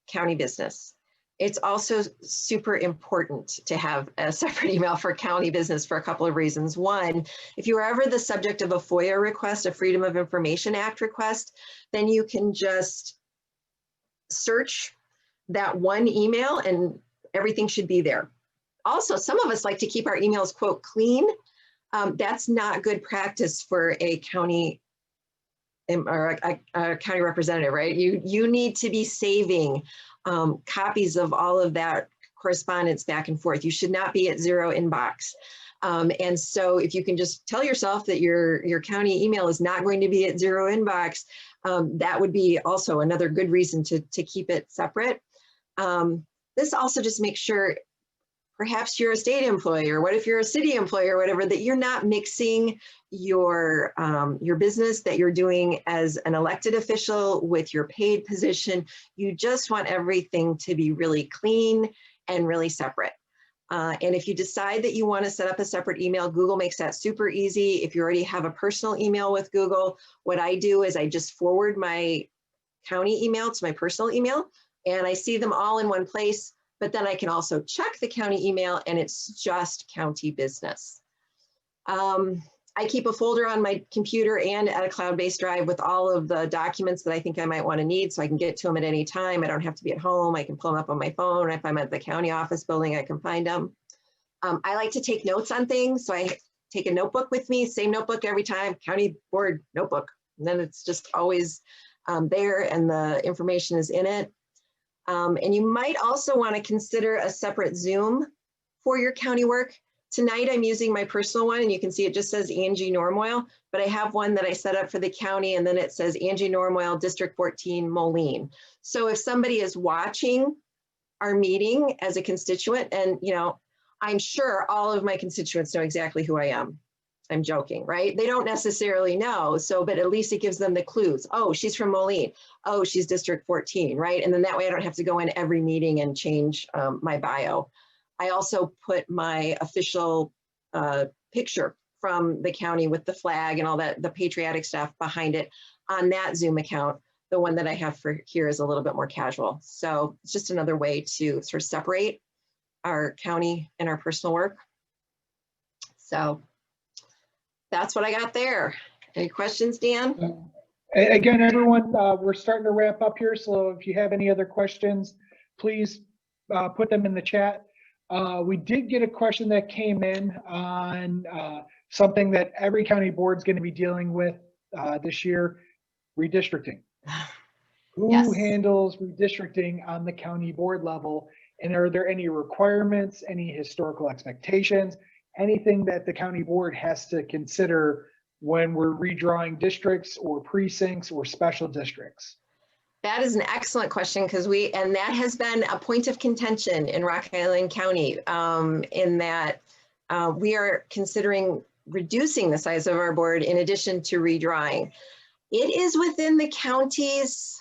county business. It's also super important to have a separate email for county business for a couple of reasons. One, if you are ever the subject of a FOIA request, a Freedom of Information Act request, then you can just search that one email and everything should be there. Also, some of us like to keep our emails, quote, clean. That's not good practice for a county or a county representative, right? You need to be saving copies of all of that correspondence back and forth. You should not be at zero inbox. And so if you can just tell yourself that your county email is not going to be at zero inbox, that would be also another good reason to keep it separate. This also just makes sure perhaps you're a state employee, or what if you're a city employee or whatever, that you're not mixing your business that you're doing as an elected official with your paid position. You just want everything to be really clean and really separate. And if you decide that you want to set up a separate email, Google makes that super easy. If you already have a personal email with Google, what I do is I just forward my county email to my personal email, and I see them all in one place. But then I can also check the county email, and it's just county business. I keep a folder on my computer and at a cloud-based drive with all of the documents that I think I might want to need, so I can get to them at any time. I don't have to be at home. I can pull them up on my phone. If I'm at the county office building, I can find them. I like to take notes on things, so I take a notebook with me, same notebook every time, county board notebook. And then it's just always there, and the information is in it. And you might also want to consider a separate Zoom for your county work. Tonight I'm using my personal one, and you can see it just says Angie Normoyle, but I have one that I set up for the county, and then it says Angie Normoyle, District 14, Moline. So if somebody is watching our meeting as a constituent, and I'm sure all of my constituents know exactly who I am. I'm joking, right? They don't necessarily know, but at least it gives them the clues. Oh, she's from Moline. Oh, she's District 14, right? And then that way I don't have to go in every meeting and change my bio. I also put my official picture from the county with the flag and all that, the patriotic stuff behind it on that Zoom account. The one that I have for here is a little bit more casual. So it's just another way to sort of separate our county and our personal work. So that's what I got there. Any questions, Dan? Again, everyone, we're starting to wrap up here. So if you have any other questions, please put them in the chat. We did get a question that came in on something that every county board is going to be dealing with this year, redistricting. Who handles redistricting on the county board level? And are there any requirements, any historical expectations, anything that the county board has to consider when we're redrawing districts or precincts or special districts? That is an excellent question, because that has been a point of contention in Rock Island County, in that we are considering reducing the size of our board in addition to redrawing. It is within the counties.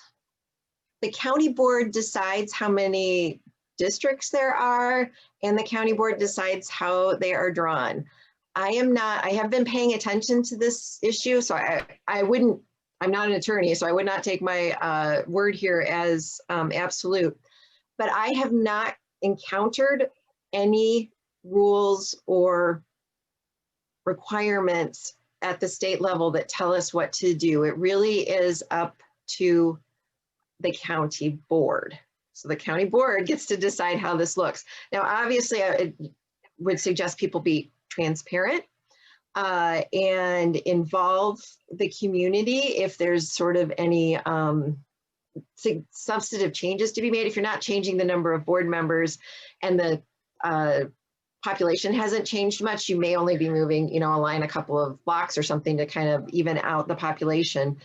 The county board decides how many districts there are, and the county board decides how they are drawn. I have been paying attention to this issue, so I'm not an attorney, so I would not take my word here as absolute, but I have not encountered any rules or requirements at the state level that tell us what to do. It really is up to the county board. So the county board gets to decide how this looks. Now, obviously, I would suggest people be transparent and involve the community if there's sort of any substantive changes to be made. If you're not changing the number of board members and the population hasn't changed much, you may only be moving, a line a couple of blocks or something to kind of even out the population.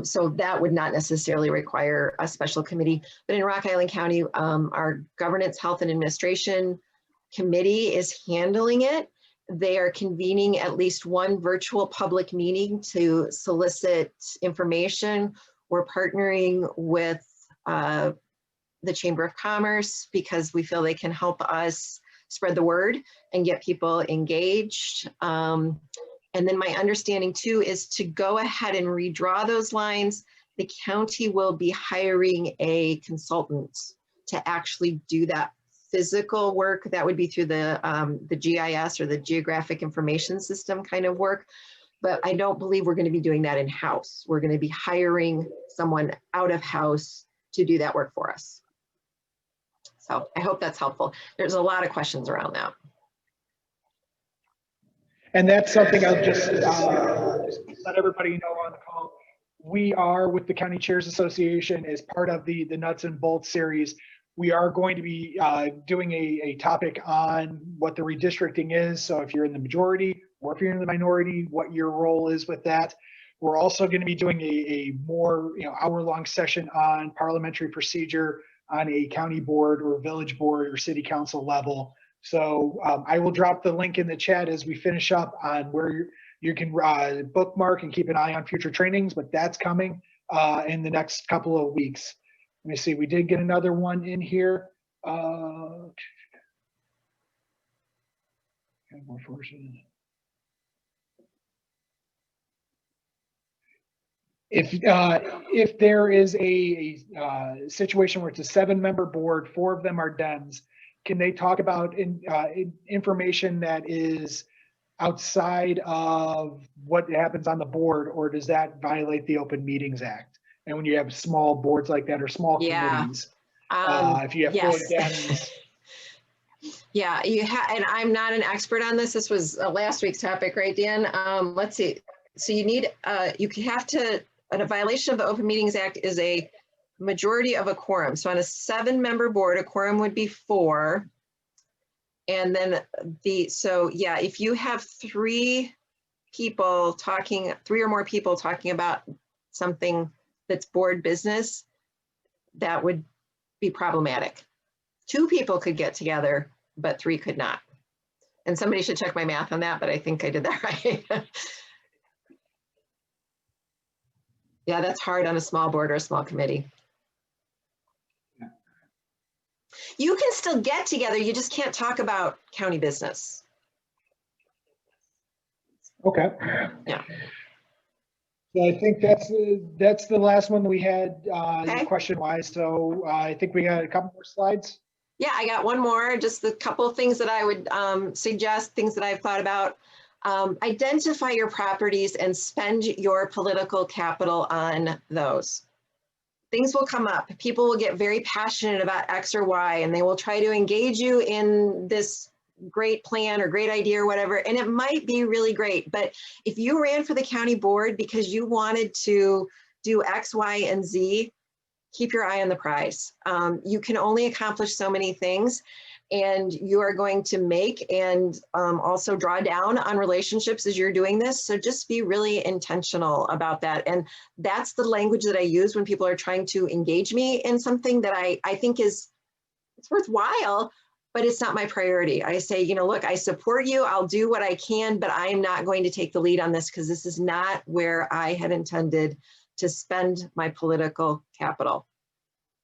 So that would not necessarily require a special committee. But in Rock Island County, our Governance, Health, and Administration Committee is handling it. They are convening at least one virtual public meeting to solicit information. We're partnering with the Chamber of Commerce because we feel they can help us spread the word and get people engaged. And then my understanding too is to go ahead and redraw those lines. The county will be hiring a consultant to actually do that physical work. That would be through the GIS, or the Geographic Information System kind of work. But I don't believe we're going to be doing that in-house. We're going to be hiring someone out of house to do that work for us. So I hope that's helpful. There's a lot of questions around that. And that's something I'll just let everybody know on the call. We are, with the County Chairs Association, as part of the Nuts and Bolts series, we are going to be doing a topic on what the redistricting is. So if you're in the majority or if you're in the minority, what your role is with that. We're also going to be doing a more hour-long session on parliamentary procedure on a county board or village board or city council level. So I will drop the link in the chat as we finish up on where you can bookmark and keep an eye on future trainings, but that's coming in the next couple of weeks. Let me see, we did get another one in here. If there is a situation where it's a 7-member board, 4 of them are Dems, can they talk about information that is outside of what happens on the board, or does that violate the Open Meetings Act? And when you have small boards like that or small committees, if you have 4 Dems. Yeah, and I'm not an expert on this. This was last week's topic, right, Dan? Let's see. So you need, you have to, a violation of the Open Meetings Act is a majority of a quorum. So on a 7-member board, a quorum would be 4. And then so yeah, if you have 3 people talking, 3 or more people talking about something that's board business, that would be problematic. 2 people could get together, but 3 could not. And somebody should check my math on that, but I think I did that right. Yeah, that's hard on a small board or a small committee. You can still get together, you just can't talk about county business. Okay. Yeah. So I think that's the last one we had Okay. question-wise. So I think we got a couple more slides. Yeah, I got one more, just a couple of things that I would suggest, things that I've thought about. Identify your properties and spend your political capital on those. Things will come up. People will get very passionate about X or Y, and they will try to engage you in this great plan or great idea or whatever, and it might be really great. But if you ran for the county board because you wanted to do X, Y, and Z, keep your eye on the prize. You can only accomplish so many things, and you are going to make and also draw down on relationships as you're doing this. So just be really intentional about that. And that's the language that I use when people are trying to engage me in something that I think it's worthwhile, but it's not my priority. I say, you know, look, I support you. I'll do what I can, but I am not going to take the lead on this because this is not where I had intended to spend my political capital.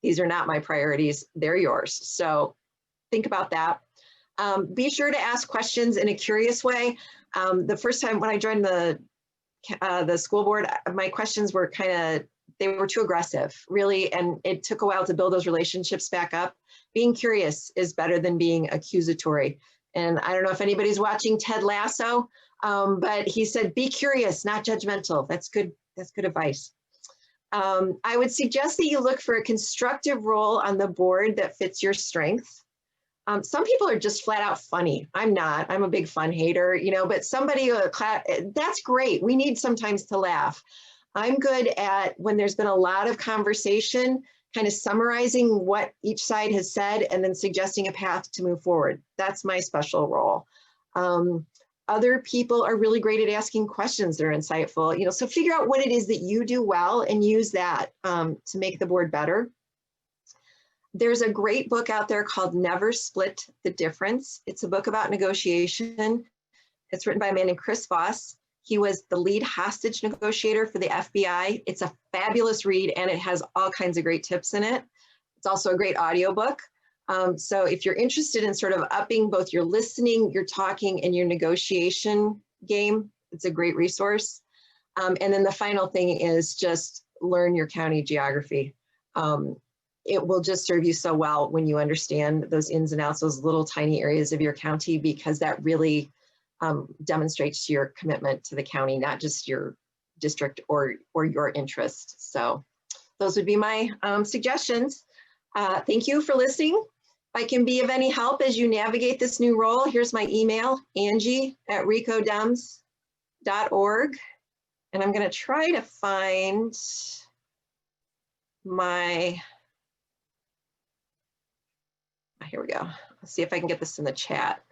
These are not my priorities. They're yours. So think about that. Be sure to ask questions in a curious way. The first time when I joined the school board, my questions were they were too aggressive, really, and it took a while to build those relationships back up. Being curious is better than being accusatory. And I don't know if anybody's watching Ted Lasso, but he said, be curious, not judgmental. That's good advice. I would suggest that you look for a constructive role on the board that fits your strengths. Some people are just flat out funny. I'm not. I'm a big fun hater, you know, but somebody, that's great. We need sometimes to laugh. I'm good at, when there's been a lot of conversation, kind of summarizing what each side has said and then suggesting a path to move forward. That's my special role. Other people are really great at asking questions that are insightful, you know, so figure out what it is that you do well and use that to make the board better. There's a great book out there called Never Split the Difference. It's a book about negotiation. It's written by a man named Chris Voss. He was the lead hostage negotiator for the FBI. It's a fabulous read, and it has all kinds of great tips in it. It's also a great audiobook. So if you're interested in sort of upping both your listening, your talking, and your negotiation game, it's a great resource. And then the final thing is just learn your county geography. It will just serve you so well when you understand those ins and outs, those little tiny areas of your county, because that really demonstrates your commitment to the county, not just your district or your interest. So those would be my suggestions. Thank you for listening. If I can be of any help as you navigate this new role, here's my email, Angie@ricodems.org. And I'm going to try to find my, here we go. Let's see if I can get this in the chat.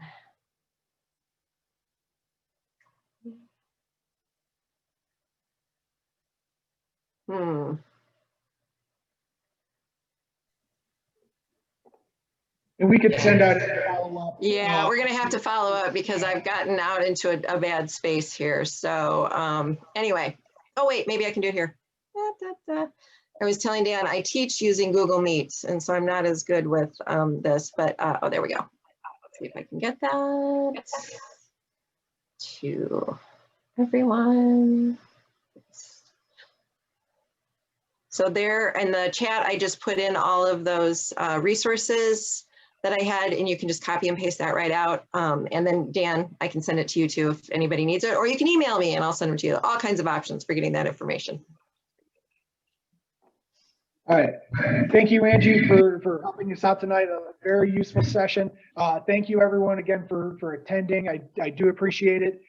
And we could send out a follow-up. Yeah, we're gonna have to follow up because I've gotten out into a bad space here. So anyway, oh wait, maybe I can do it here. I was telling Dan, I teach using Google Meet, and so I'm not as good with this, but oh, there we go. Let's see if I can get that to everyone. So there in the chat, I just put in all of those resources that I had, and you can just copy and paste that right out. And then Dan, I can send it to you too if anybody needs it, or you can email me and I'll send them to you. All kinds of options for getting that information. All right. Thank you, Angie, for helping us out tonight. A very useful session. Thank you, everyone, again, for attending. I do appreciate it.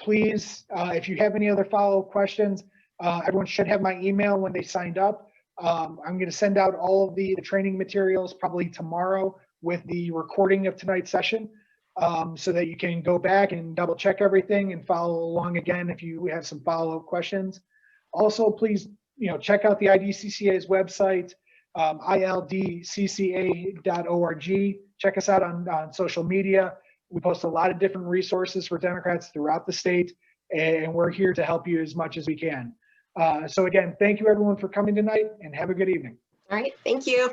Please, if you have any other follow-up questions, everyone should have my email when they signed up. I'm going to send out all of the training materials probably tomorrow with the recording of tonight's session, so that you can go back and double check everything and follow along again if you have some follow-up questions. Also, please, check out the IDCCA's website, ildcca.org. Check us out on social media. We post a lot of different resources for Democrats throughout the state, and we're here to help you as much as we can. So again, thank you everyone for coming tonight, and have a good evening. All right, thank you.